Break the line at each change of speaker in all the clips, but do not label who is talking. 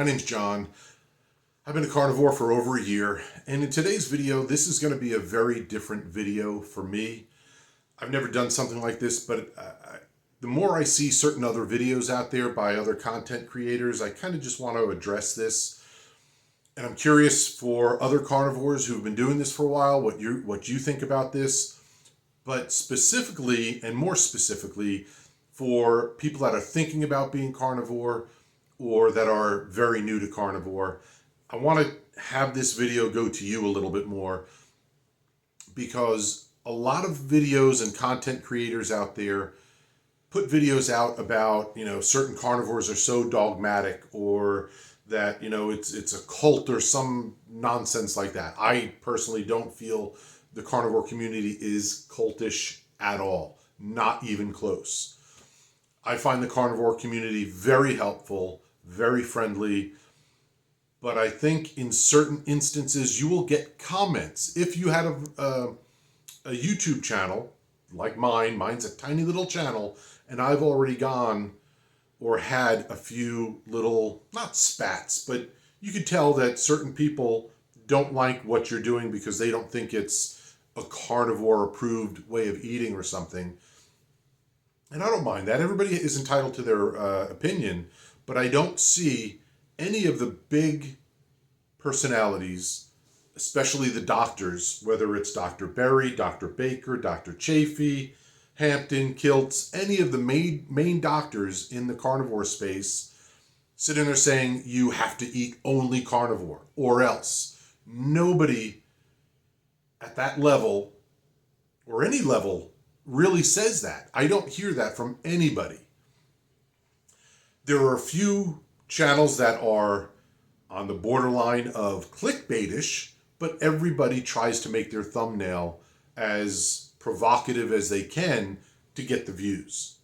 name's John. I've been a carnivore for over a year, and in today's video, this is going to be a very different video for me. I've never done something like this, but the more I see certain other videos out there by other content creators, I kind of just want to address this. And I'm curious for other carnivores who've been doing this for a while, what you think about this, but specifically, and more specifically, for people that are thinking about being carnivore or that are very new to carnivore. I want to have this video go to you a little bit more because a lot of videos and content creators out there put videos out about, certain carnivores are so dogmatic or that, it's a cult or some nonsense like that. I personally don't feel the carnivore community is cultish at all, not even close. I find the carnivore community very helpful, very friendly, but I think in certain instances you will get comments. If you had a YouTube channel like mine's a tiny little channel, and I've already gone or had a few little, not spats, but you could tell that certain people don't like what you're doing because they don't think it's a carnivore approved way of eating or something. And I don't mind that. Everybody is entitled to their opinion, but I don't see any of the big personalities, especially the doctors, whether it's Dr. Berry, Dr. Baker, Dr. Chafee, Hampton, Kiltz, any of the main doctors in the carnivore space sitting there saying you have to eat only carnivore or else. Nobody at that level or any level really says that. I don't hear that from anybody. There are a few channels that are on the borderline of clickbaitish, but everybody tries to make their thumbnail as provocative as they can to get the views.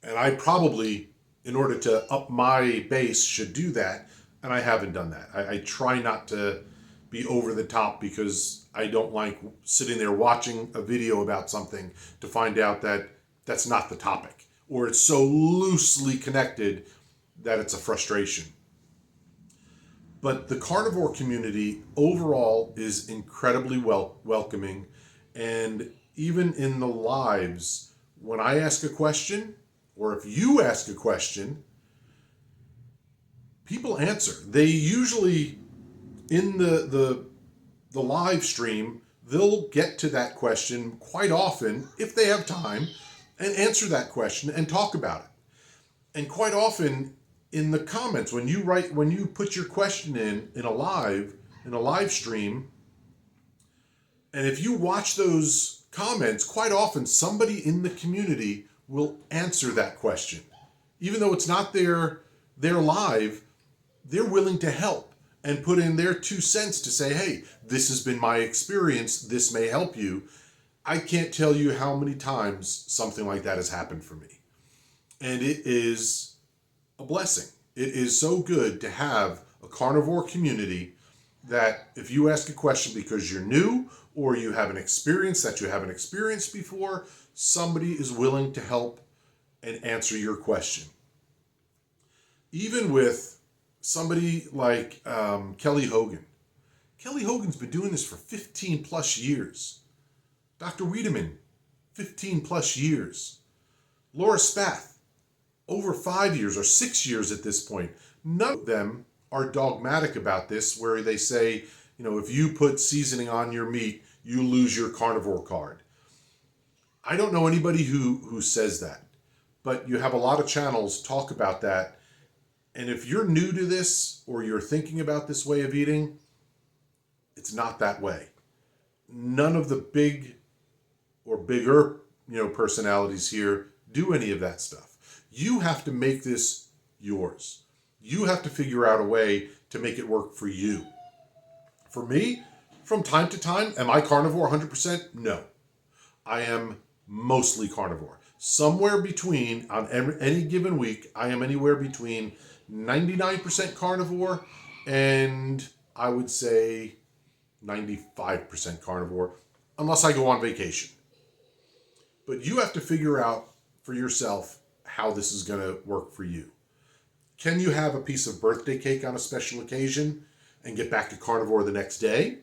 And I probably, in order to up my base, should do that, and I haven't done that. I try not to be over the top because I don't like sitting there watching a video about something to find out that that's not the topic, or it's so loosely connected that it's a frustration. But the carnivore community overall is incredibly welcoming, and even in the lives, when I ask a question, or if you ask a question, people answer. They usually, in the live stream, they'll get to that question quite often, if they have time, and answer that question and talk about it. And quite often, in the comments, when you put your question in a live stream, and if you watch those comments, quite often somebody in the community will answer that question. Even though it's not their live, they're willing to help and put in their 2 cents to say, hey, this has been my experience, this may help you. I can't tell you how many times something like that has happened for me. And it is a blessing. It is so good to have a carnivore community that if you ask a question because you're new or you have an experience that you haven't experienced before, somebody is willing to help and answer your question. Even with somebody like Kelly Hogan. Kelly Hogan's been doing this for 15 plus years. Dr. Wiedemann, 15 plus years. Laura Spath, over 5 years or 6 years at this point. None of them are dogmatic about this, where they say, if you put seasoning on your meat, you lose your carnivore card. I don't know anybody who says that, but you have a lot of channels talk about that. And if you're new to this or you're thinking about this way of eating, it's not that way. None of the big or bigger, personalities here do any of that stuff. You have to make this yours. You have to figure out a way to make it work for you. For me, from time to time, am I carnivore 100%? No. I am mostly carnivore. Somewhere between, on any given week, I am anywhere between 99% carnivore and I would say 95% carnivore, unless I go on vacation. But you have to figure out for yourself how this is going to work for you. Can you have a piece of birthday cake on a special occasion and get back to carnivore the next day?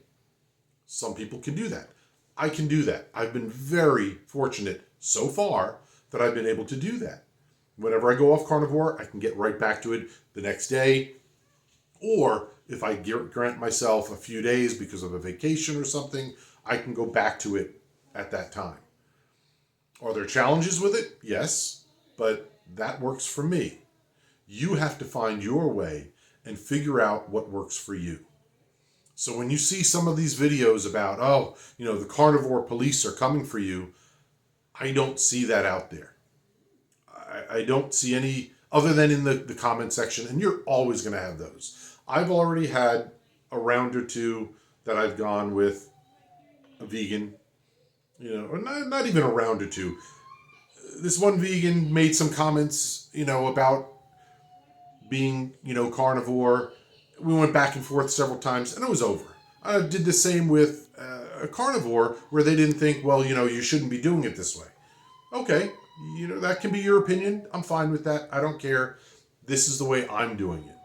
Some people can do that. I can do that. I've been very fortunate so far that I've been able to do that. Whenever I go off carnivore, I can get right back to it the next day. Or if I grant myself a few days because of a vacation or something, I can go back to it at that time. Are there challenges with it? Yes, but that works for me. You have to find your way and figure out what works for you. So when you see some of these videos about, the carnivore police are coming for you, I don't see that out there. I don't see any other than in the comment section, and you're always going to have those. I've already had a round or two that I've gone with a vegan, or not even a round or two. This one vegan made some comments, about being, carnivore. We went back and forth several times, and it was over. I did the same with a carnivore where they didn't think, you shouldn't be doing it this way. Okay, that can be your opinion. I'm fine with that. I don't care. This is the way I'm doing it.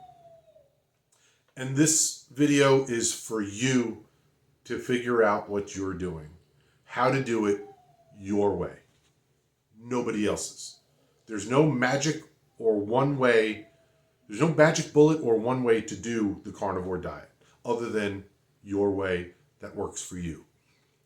And this video is for you to figure out what you're doing, how to do it your way, nobody else's. There's no magic or one way. There's no magic bullet or one way to do the carnivore diet other than your way that works for you.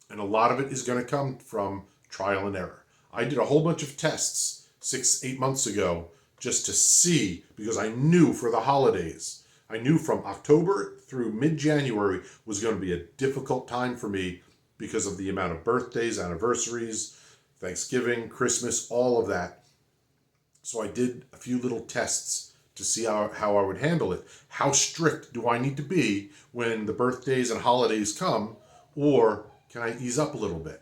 And a lot of it is going to come from trial and error. I did a whole bunch of tests 6-8 months ago just to see, because I knew for the holidays, I knew from October through mid-January was going to be a difficult time for me because of the amount of birthdays, anniversaries, Thanksgiving, Christmas, all of that. So I did a few little tests to see how I would handle it. How strict do I need to be when the birthdays and holidays come, or can I ease up a little bit?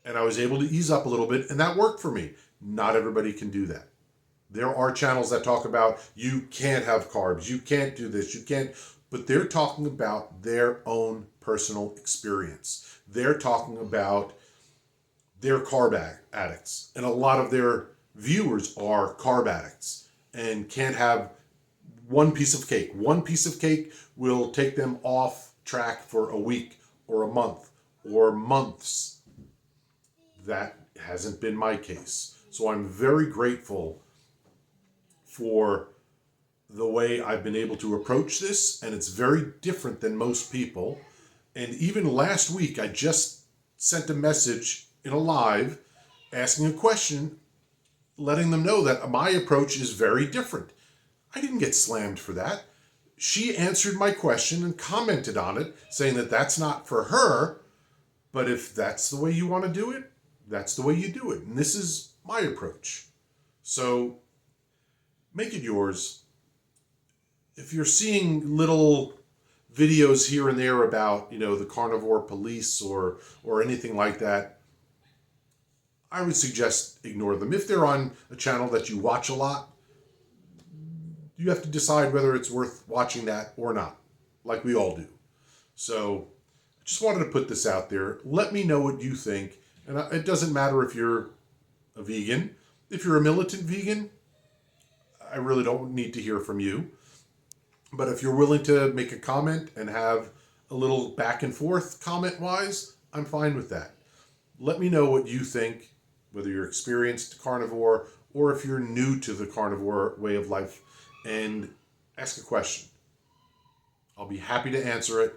And I was able to ease up a little bit, and that worked for me. Not everybody can do that. There are channels that talk about you can't have carbs, you can't do this, you can't, but they're talking about their own personal experience. They're talking about their carb addicts, and a lot of their viewers are carb addicts and can't have one piece of cake. One piece of cake will take them off track for a week or a month or months. That hasn't been my case. So I'm very grateful for the way I've been able to approach this, and it's very different than most people. And even last week, I just sent a message in a live asking a question, letting them know that my approach is very different. I didn't get slammed for that. She answered my question and commented on it, saying that that's not for her, but if that's the way you want to do it, that's the way you do it. And this is my approach. So make it yours. If you're seeing little videos here and there about, the carnivore police or anything like that, I would suggest ignore them. If they're on a channel that you watch a lot, you have to decide whether it's worth watching that or not, like we all do. So I just wanted to put this out there. Let me know what you think. And it doesn't matter if you're a vegan. If you're a militant vegan, I really don't need to hear from you. But if you're willing to make a comment and have a little back and forth comment-wise, I'm fine with that. Let me know what you think, whether you're experienced carnivore or if you're new to the carnivore way of life, and ask a question. I'll be happy to answer it.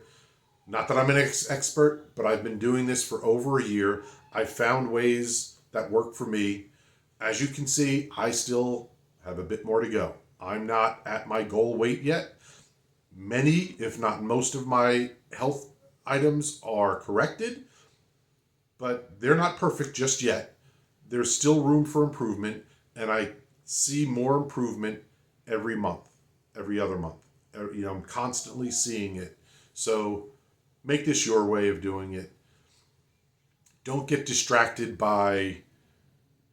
Not that I'm an expert, but I've been doing this for over a year. I've found ways that work for me. As you can see, I still have a bit more to go. I'm not at my goal weight yet. Many, if not most of my health items are corrected, but they're not perfect just yet. There's still room for improvement, and I see more improvement every month, every other month. I'm constantly seeing it. So make this your way of doing it. Don't get distracted by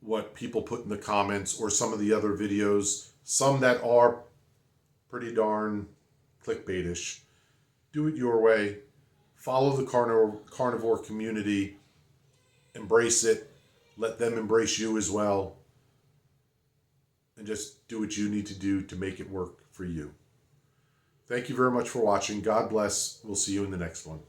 what people put in the comments or some of the other videos, some that are pretty darn clickbaitish. Do it your way. Follow the carnivore community. Embrace it. Let them embrace you as well. And just do what you need to do to make it work for you. Thank you very much for watching. God bless. We'll see you in the next one.